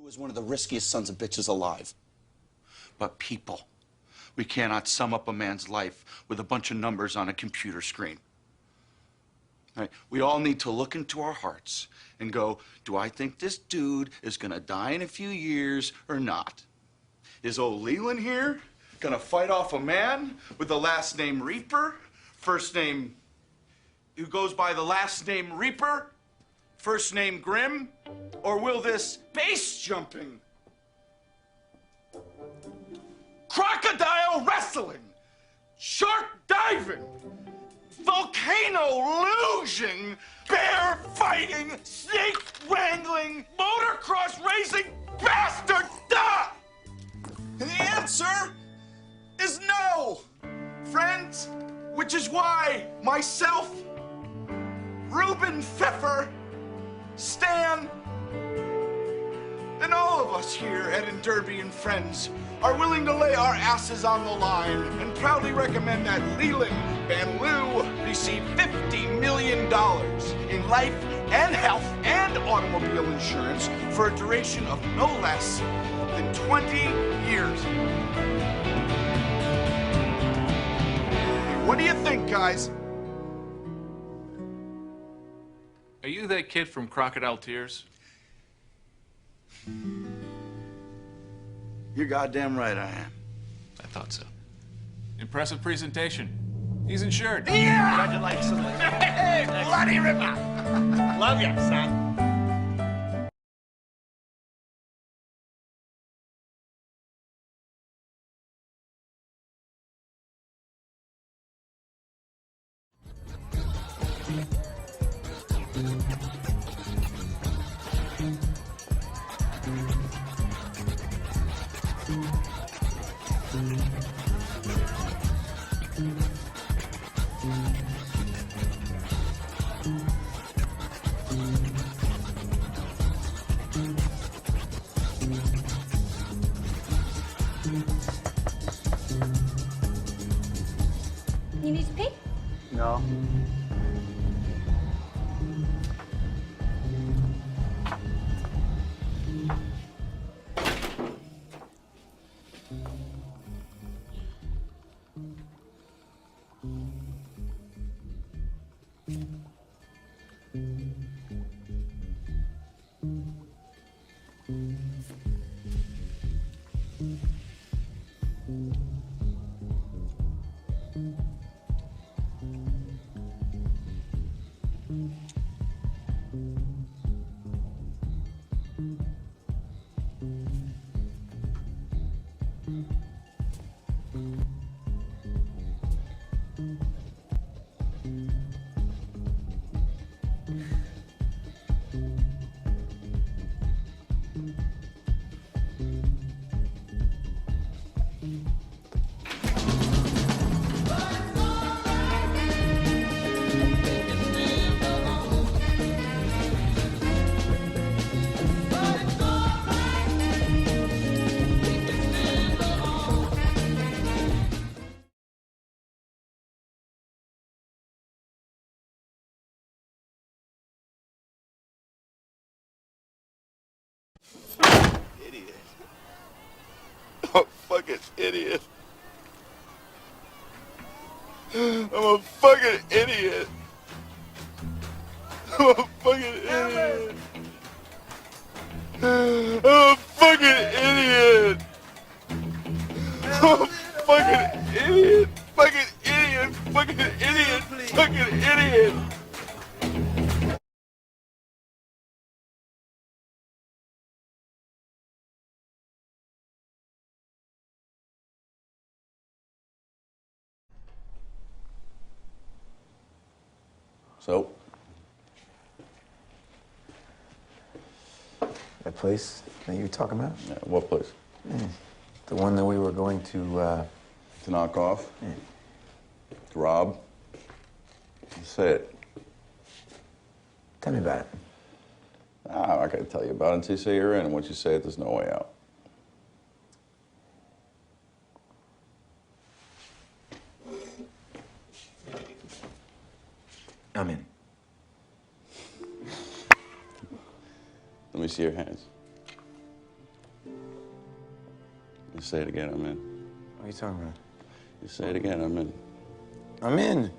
Was one of the riskiest sons of bitches alive. But people, we cannot sum up a man's life with a bunch of numbers on a computer screen. Right? We all need to look into our hearts and go, do I think this dude is gonna die in a few years or not? Is old Leland here gonna fight off a man with the last name Reaper, first name who goes by the last name Reaper, first name Grimm? Or will this base jumping, crocodile wrestling, shark diving, volcano luging, bear fighting, snake wrangling, motocross racing bastard die? And the answer is no, friends, which is why myself, Reuben Pfeffer, Stan, and all of us here at Derby and Friends are willing to lay our asses on the line and proudly recommend that Leland and Lou receive $50 million in life and health and automobile insurance for a duration of no less than 20 years. What do you think, guys? Are you that kid from Crocodile Tears? You're goddamn right I am. I thought so. Impressive presentation. He's insured. Yeah! Congratulations. Hey, bloody ripper! Love you, son. You need to pee? No. Idiot. I'm a fucking idiot. I'm a fucking idiot. I'm a fucking idiot. I'm a fucking idiot. I'm a fucking idiot. Fucking idiot. Fucking idiot. Fucking idiot. So? That place that you were talking about? Yeah, what place? The one that we were going to knock off? Yeah. To rob? Say it. Tell me about it. I'm not going to tell you about it until you say you're in. And once you say it, there's no way out. I'm in. Let me see your hands. You say it again, I'm in. What are you talking about? You say it again, I'm in. I'm in.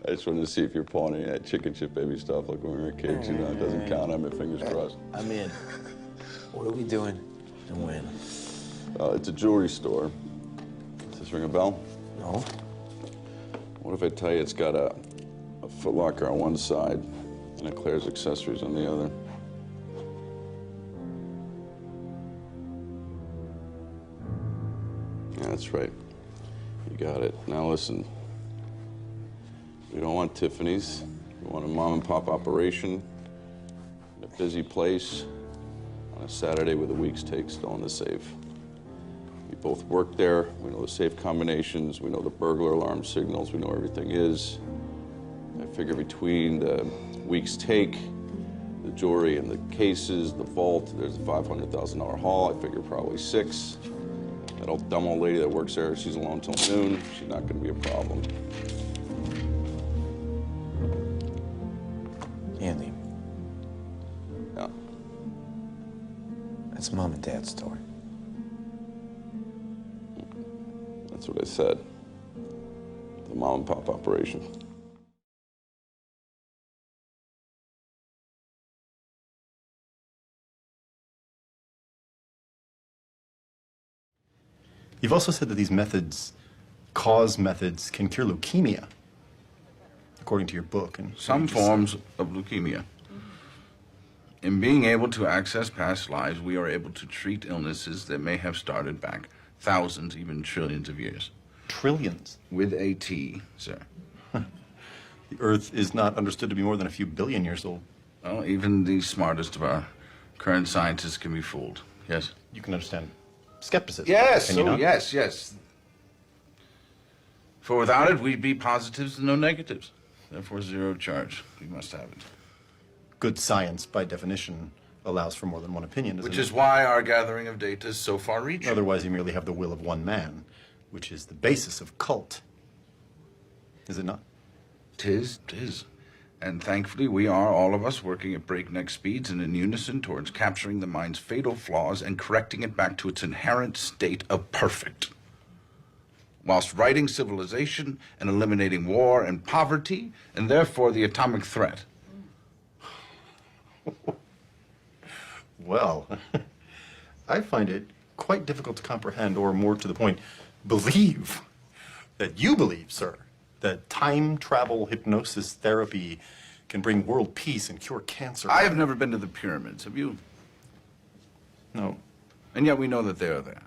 I just wanted to see if you're pawning any of that chicken chip baby stuff like when we were kids. You know, it doesn't count. I'm fingers crossed. I'm in. What are we doing and when? It's a jewelry store. Does this ring a bell? No. What if I tell you it's got a Foot Locker on one side and a Claire's Accessories on the other? Yeah, that's right. You got it. Now listen. We don't want Tiffany's. We want a mom-and-pop operation in a busy place on a Saturday with a week's take still in the safe. We both work there. We know the safe combinations. We know the burglar alarm signals. We know everything is. I figure between the week's take, the jewelry and the cases, the vault, there's a $500,000 haul. I figure probably 6. That old dumb old lady that works there, she's alone till noon. She's not going to be a problem. Andy. Yeah. That's Mom and Dad's story. That's what I said. The mom and pop operation. You've also said that these cause methods, can cure leukemia, according to your book. And some forms of leukemia. In being able to access past lives, we are able to treat illnesses that may have started back thousands, even trillions of years. Trillions? With a T, sir. The Earth is not understood to be more than a few billion years old. Well, even the smartest of our current scientists can be fooled. Yes? You can understand skepticism. Yes, can you not? yes. For without it, we'd be positives and no negatives. Therefore, zero charge. We must have it. Good science, by definition, allows for more than one opinion, doesn't it? Which is why our gathering of data is so far-reaching. Otherwise, you merely have the will of one man, which is the basis of cult. Is it not? 'Tis. And thankfully, we are, all of us, working at breakneck speeds and in unison towards capturing the mind's fatal flaws and correcting it back to its inherent state of perfect. Whilst righting civilization and eliminating war and poverty, and therefore the atomic threat. Well, I find it quite difficult to comprehend, or more to the point, believe, that you believe, sir, that time travel hypnosis therapy can bring world peace and cure cancer. I have never been to the pyramids, have you? No. And yet we know that they are there.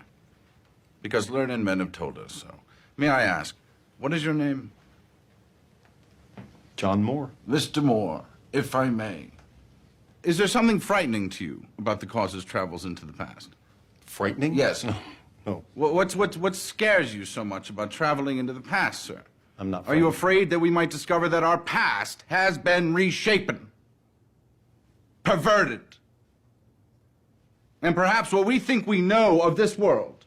Because learned men have told us so. May I ask, what is your name? John Moore. Mr. Moore, if I may. Is there something frightening to you about the cause's travels into the past? Frightening? Yes. No. What scares you so much about traveling into the past, sir? I'm not Are you frightened. afraid that we might discover that our past has been reshapen, perverted, and perhaps what we think we know of this world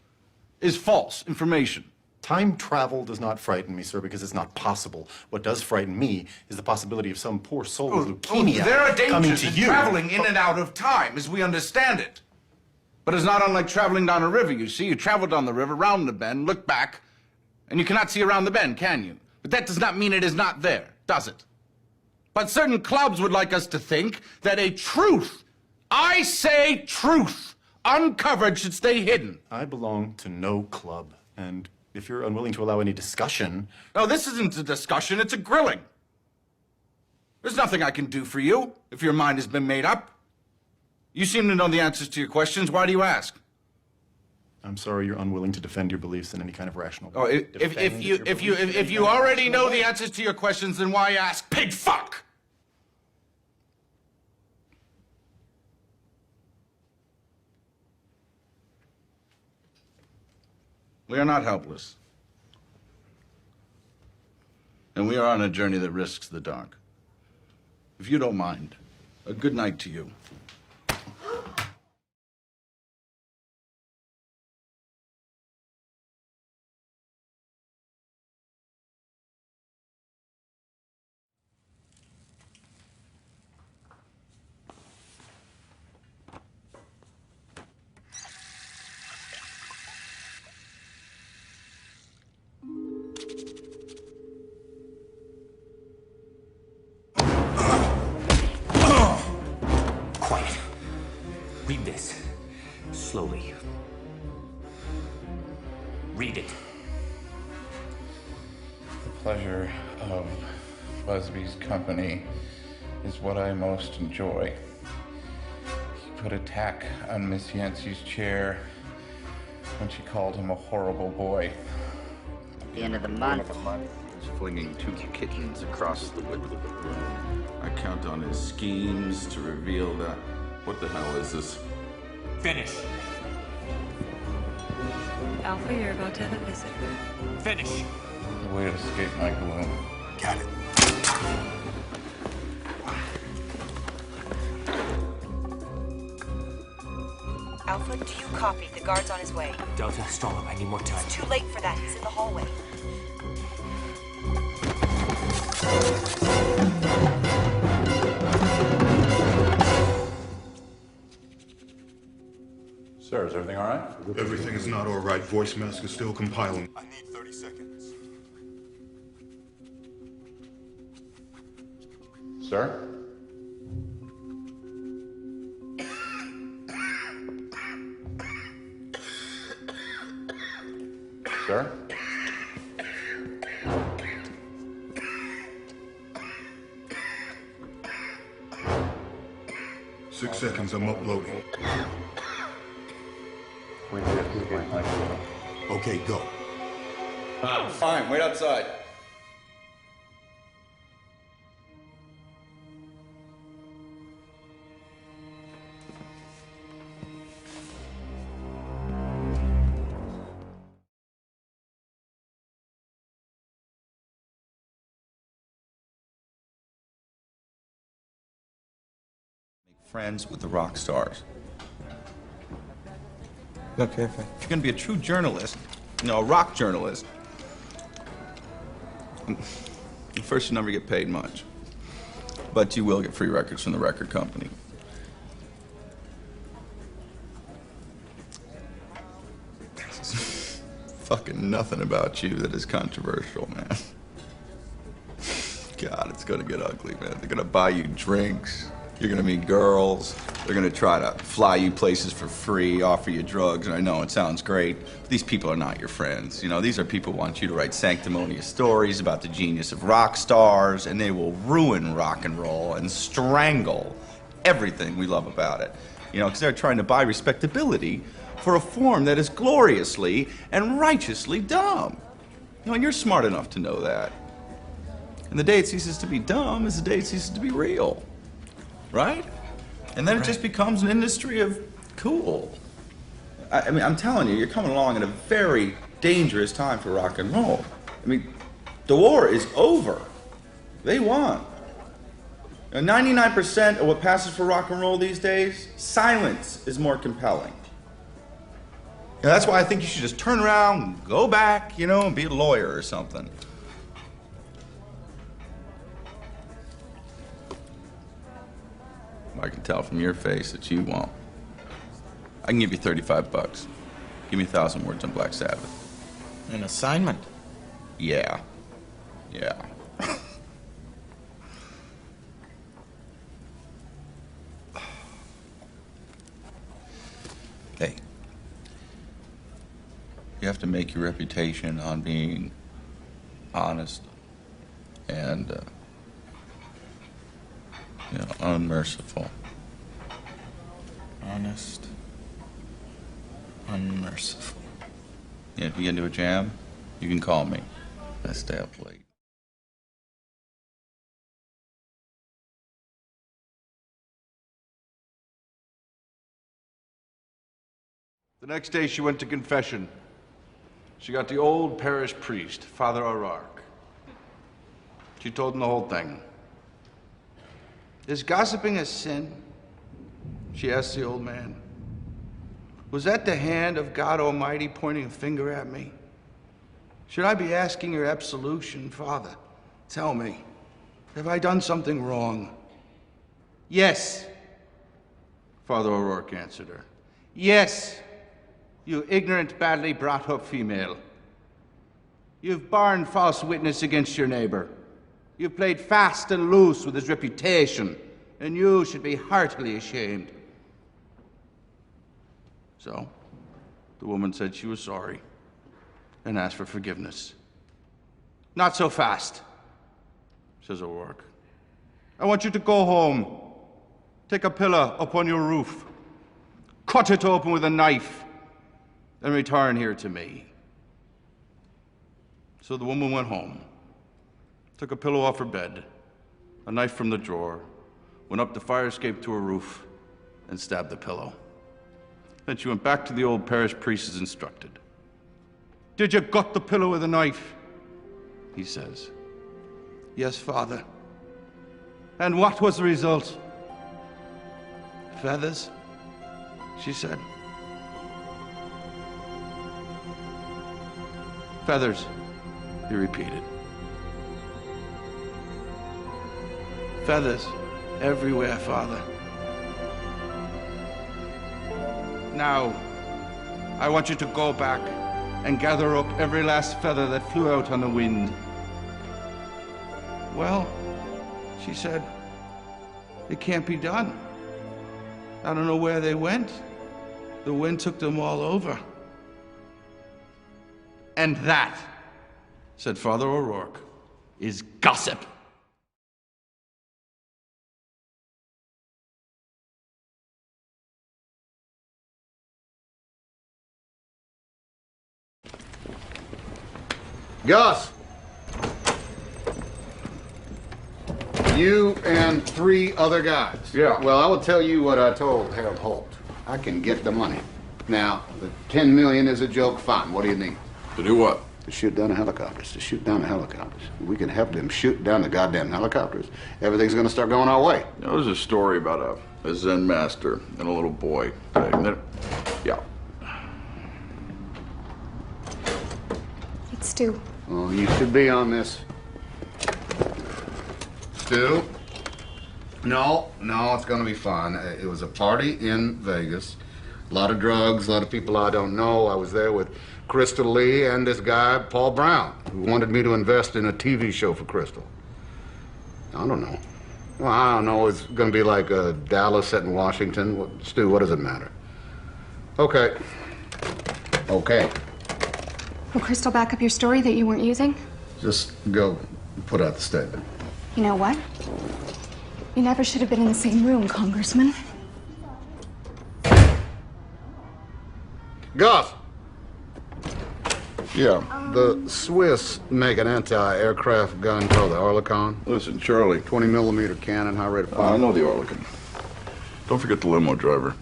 is false information? Time travel does not frighten me, sir, because it's not possible. What does frighten me is the possibility of some poor soul with leukemia there are coming dangers to in you. traveling in and out of time, as we understand it. But it's not unlike traveling down a river, you see. You travel down the river, round the bend, look back, and you cannot see around the bend, can you? But that does not mean it is not there, does it? But certain clubs would like us to think that a truth, I say truth, uncovered should stay hidden. I belong to no club, and if you're unwilling to allow any discussion... No, this isn't a discussion, it's a grilling. There's nothing I can do for you if your mind has been made up. You seem to know the answers to your questions. Why do you ask? I'm sorry you're unwilling to defend your beliefs in any kind of rational Oh, way. if you already know the answers to your questions, then why ask? Pig fuck! We are not helpless. And we are on a journey that risks the dark. If you don't mind, a good night to you. Quiet. Read this. Slowly. Read it. The pleasure of Busby's company is what I most enjoy. He put a tack on Miss Yancey's chair when she called him a horrible boy. At the end of the month. He's flinging 2 kittens across the width of the room. I count on his schemes to reveal that. What the hell is this? Finish. Alpha, you're about to have a visitor. Finish. A way to escape my gloom. Got it. Alpha, do you copy? The guard's on his way. Delta, stall him. I need more time. It's too late for that. He's in the hallway. Sir, is everything all right? Everything is not all right. Voice mask is still compiling. I need 30 seconds. Sir? Sir? 6 seconds, I'm uploading. Okay, go. Fine, wait outside. Friends with the rock stars. Look, if you're going to be a true journalist, a rock journalist, first you never get paid much, but you will get free records from the record company. There's fucking nothing about you that is controversial, man. God, it's going to get ugly, man. They're going to buy you drinks. You're gonna meet girls. They're gonna try to fly you places for free, offer you drugs, and I know it sounds great, but these people are not your friends. These are people who want you to write sanctimonious stories about the genius of rock stars, and they will ruin rock and roll and strangle everything we love about it. Because they're trying to buy respectability for a form that is gloriously and righteously dumb. And you're smart enough to know that. And the day it ceases to be dumb is the day it ceases to be real. Right? And then it just becomes an industry of cool. I mean, I'm telling you, you're coming along at a very dangerous time for rock and roll. I mean, the war is over. They won. 99% of what passes for rock and roll these days, silence is more compelling. That's why I think you should just turn around and go back, and be a lawyer or something. I can tell from your face that you won't. I can give you $35. Give me 1,000 words on Black Sabbath. An assignment? Yeah. Hey. You have to make your reputation on being honest and unmerciful. Honest. Unmerciful. Yeah, if you get into a jam, you can call me. I stay up late. The next day she went to confession. She got the old parish priest, Father O'Rourke. She told him the whole thing. Is gossiping a sin? She asked the old man. Was that the hand of God Almighty pointing a finger at me? Should I be asking your absolution, Father? Tell me, have I done something wrong? Yes, Father O'Rourke answered her. Yes, you ignorant, badly brought up female. You've borne false witness against your neighbor. You've played fast and loose with his reputation, And you should be heartily ashamed. So, the woman said she was sorry and asked for forgiveness. Not so fast, says O'Rourke. I want you to go home. Take a pillow up on your roof. Cut it open with a knife. And return here to me. So the woman went home. Took a pillow off her bed. A knife from the drawer. Went up the fire escape to her roof. And stabbed the pillow. Then she went back to the old parish priest as instructed. Did you gut the pillow with a knife? He says. Yes, Father. And what was the result? Feathers, she said. Feathers, he repeated. Feathers everywhere, Father. Now, I want you to go back and gather up every last feather that flew out on the wind. Well, she said, it can't be done. I don't know where they went. The wind took them all over. And that, said Father O'Rourke, is gossip. Gus! You and 3 other guys. Yeah. Well, I will tell you what I told Harold Holt. I can get the money. Now, the $10 million is a joke. Fine. What do you need? To do what? To shoot down the helicopters. To shoot down the helicopters. We can help them shoot down the goddamn helicopters. Everything's going to start going our way. There was a story about a Zen master and a little boy. Yeah. It's Stu. Oh, you should be on this. Stu? No, it's gonna be fun. It was a party in Vegas. A lot of drugs, a lot of people I don't know. I was there with Crystal Lee and this guy, Paul Brown, who wanted me to invest in a TV show for Crystal. I don't know. Well, I don't know. It's gonna be like a Dallas set in Washington. Stu, what does it matter? Okay. Okay. Will Crystal back up your story that you weren't using? Just go put out the statement. You know what? You never should have been in the same room, Congressman. Gus! Yeah, the Swiss make an anti-aircraft gun called the Oerlikon. Listen, Charlie. 20-millimeter cannon, high rate of fire. I know the Oerlikon. Don't forget the limo driver.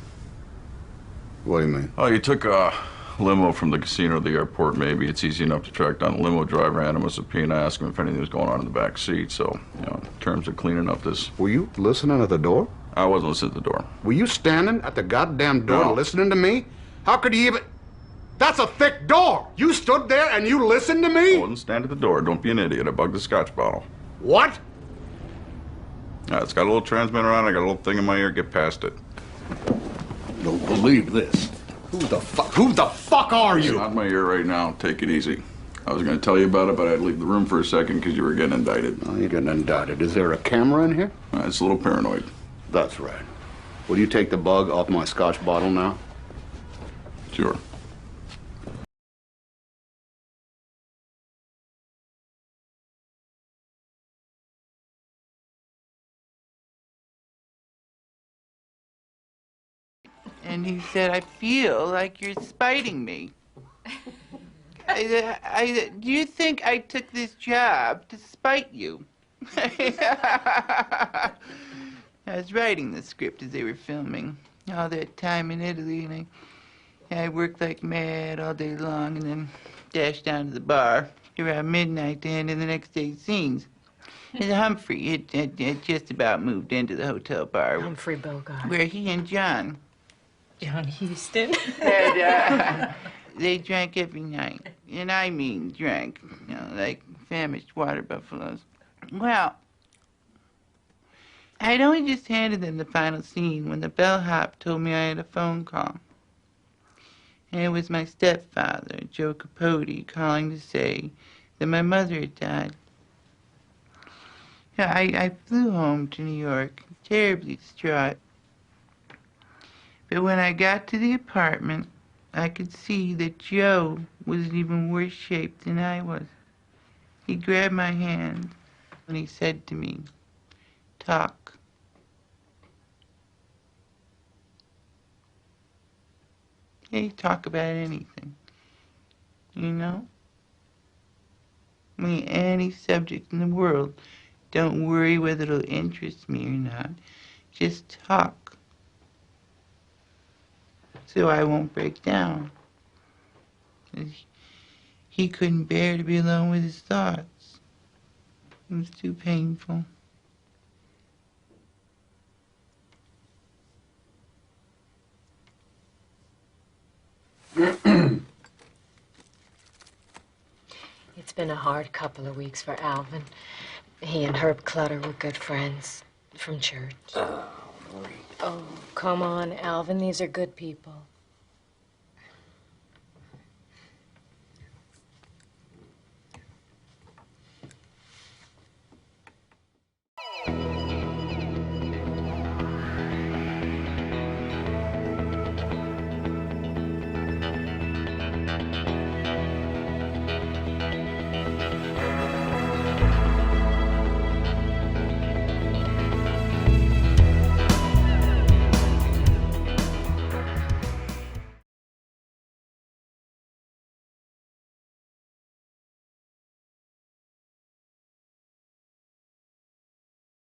What do you mean? Oh, you took a limo from the casino to the airport, maybe. It's easy enough to track down the limo driver, hand him a subpoena, ask him if anything was going on in the back seat. So, in terms of cleaning up this... Were you listening at the door? I wasn't listening at the door. Were you standing at the goddamn door listening to me? How could you even... That's a thick door! You stood there and you listened to me? I wasn't standing at the door. Don't be an idiot. I bugged the scotch bottle. What? It's got a little transmitter on it. I got a little thing in my ear. Get past it. Don't believe this. Who the fuck are you? It's not in my ear right now. Take it easy. I was going to tell you about it, but I'd leave the room for a second because you were getting indicted. Oh, you're getting indicted. Is there a camera in here? It's a little paranoid. That's right. Will you take the bug off my scotch bottle now? Sure. And he said, I feel like you're spiting me. Do you think I took this job to spite you? I was writing the script as they were filming. All that time in Italy, and I worked like mad all day long and then dashed down to the bar around midnight to end in the next day's scenes. And Humphrey had just about moved into the hotel bar. Humphrey Bogart. Where he and John Houston. and, they drank every night. And I mean drank, like famished water buffaloes. Well, I'd only just handed them the final scene when the bellhop told me I had a phone call. And it was my stepfather, Joe Capote, calling to say that my mother had died. Yeah, I flew home to New York, terribly distraught. But when I got to the apartment, I could see that Joe was in even worse shape than I was. He grabbed my hand and he said to me, "Talk." Hey, talk about anything, you know? I mean, any subject in the world. Don't worry whether it'll interest me or not. Just talk. So I won't break down. He couldn't bear to be alone with his thoughts. It was too painful. It's been a hard couple of weeks for Alvin. He and Herb Clutter were good friends from church. Oh, come on, Alvin. These are good people.